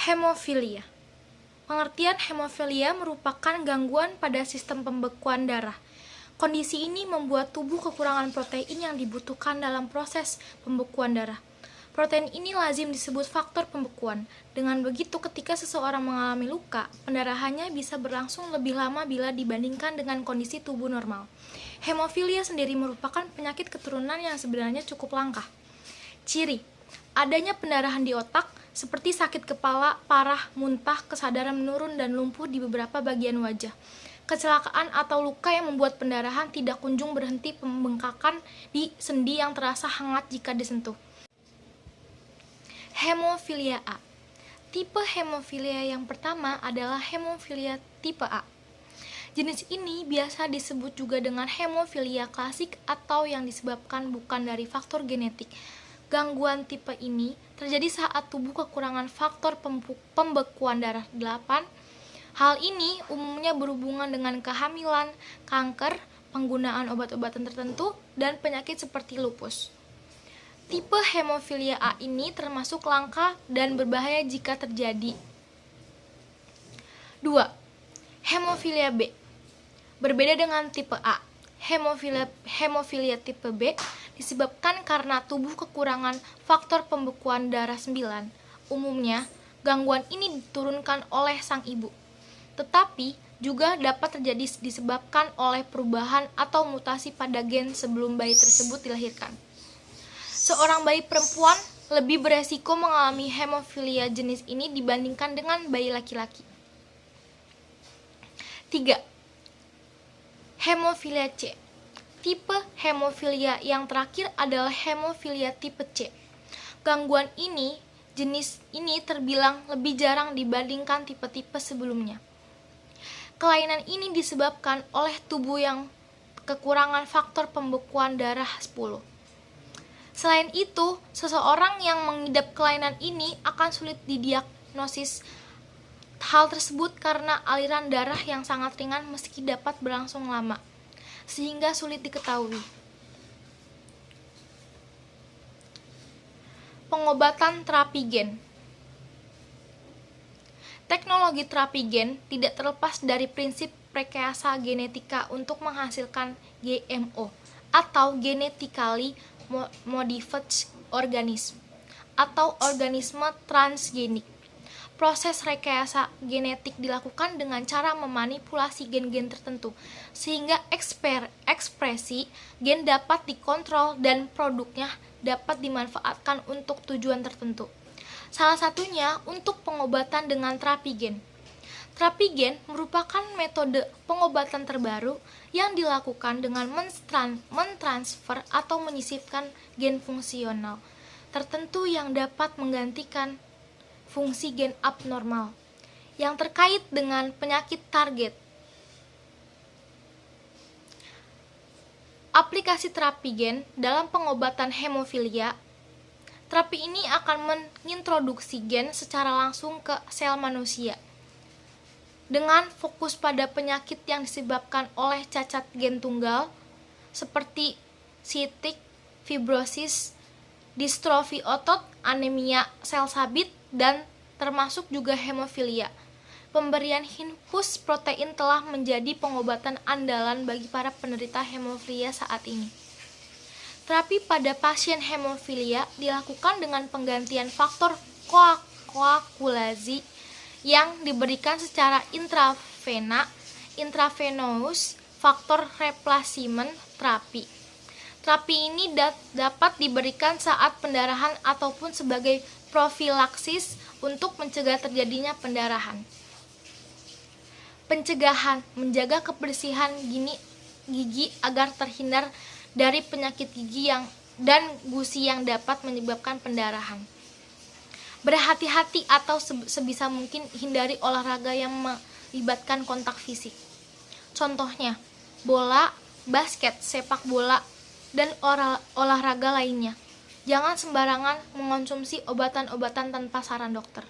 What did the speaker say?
Hemofilia. Pengertian hemofilia merupakan gangguan pada sistem pembekuan darah. Kondisi ini membuat tubuh kekurangan protein yang dibutuhkan dalam proses pembekuan darah. Protein ini lazim disebut faktor pembekuan. Dengan begitu, ketika seseorang mengalami luka, pendarahannya bisa berlangsung lebih lama bila dibandingkan dengan kondisi tubuh normal. Hemofilia sendiri merupakan penyakit keturunan yang sebenarnya cukup langka. Ciri: adanya pendarahan di otak, seperti sakit kepala parah, muntah, kesadaran menurun, dan lumpuh di beberapa bagian wajah. Kecelakaan atau luka yang membuat pendarahan tidak kunjung berhenti, pembengkakan di sendi yang terasa hangat jika disentuh. Hemofilia A. Tipe hemofilia yang pertama adalah hemofilia tipe A. Jenis ini biasa disebut juga dengan hemofilia klasik atau yang disebabkan bukan dari faktor genetik. Gangguan tipe ini terjadi saat tubuh kekurangan faktor pembekuan darah 8. Hal ini umumnya berhubungan dengan kehamilan, kanker, penggunaan obat-obatan tertentu, dan penyakit seperti lupus. Tipe hemofilia A ini termasuk langka dan berbahaya jika terjadi. 2. Hemofilia B. Berbeda dengan tipe A, hemofilia tipe B disebabkan karena tubuh kekurangan faktor pembekuan darah 9. Umumnya, gangguan ini diturunkan oleh sang ibu, tetapi juga dapat terjadi disebabkan oleh perubahan atau mutasi pada gen sebelum bayi tersebut dilahirkan. Seorang bayi perempuan lebih beresiko mengalami hemofilia jenis ini dibandingkan dengan bayi laki-laki. 3. Hemofilia C. Tipe hemofilia yang terakhir adalah hemofilia tipe C. Gangguan ini, jenis ini terbilang lebih jarang dibandingkan tipe-tipe sebelumnya. Kelainan ini disebabkan oleh tubuh yang kekurangan faktor pembekuan darah 10. Selain itu, seseorang yang mengidap kelainan ini akan sulit didiagnosis hal tersebut karena aliran darah yang sangat ringan meski dapat berlangsung lama, sehingga sulit diketahui. Pengobatan terapi gen. Teknologi terapi gen tidak terlepas dari prinsip rekayasa genetika untuk menghasilkan GMO atau genetically modified organism atau organisme transgenik. Proses rekayasa genetik dilakukan dengan cara memanipulasi gen-gen tertentu, sehingga ekspresi gen dapat dikontrol dan produknya dapat dimanfaatkan untuk tujuan tertentu. Salah satunya untuk pengobatan dengan terapi gen. Terapi gen merupakan metode pengobatan terbaru yang dilakukan dengan mentransfer atau menyisipkan gen fungsional tertentu yang dapat menggantikan fungsi gen abnormal yang terkait dengan penyakit target. Aplikasi terapi gen dalam pengobatan hemofilia. Terapi ini akan mengintroduksi gen secara langsung ke sel manusia dengan fokus pada penyakit yang disebabkan oleh cacat gen tunggal seperti sitik, fibrosis, distrofi otot, anemia sel sabit, dan termasuk juga hemofilia. Pemberian infus protein telah menjadi pengobatan andalan bagi para penderita hemofilia saat ini. Terapi pada pasien hemofilia dilakukan dengan penggantian faktor koagulasi yang diberikan secara intravenous faktor replacement terapi. Terapi ini dapat diberikan saat pendarahan ataupun sebagai profilaksis untuk mencegah terjadinya pendarahan. Pencegahan: menjaga kebersihan gigi agar terhindar dari penyakit gigi dan gusi yang dapat menyebabkan pendarahan. Berhati-hati atau sebisa mungkin hindari olahraga yang melibatkan kontak fisik. Contohnya, bola, basket, sepak bola, dan olahraga lainnya. Jangan sembarangan mengonsumsi obat-obatan tanpa saran dokter.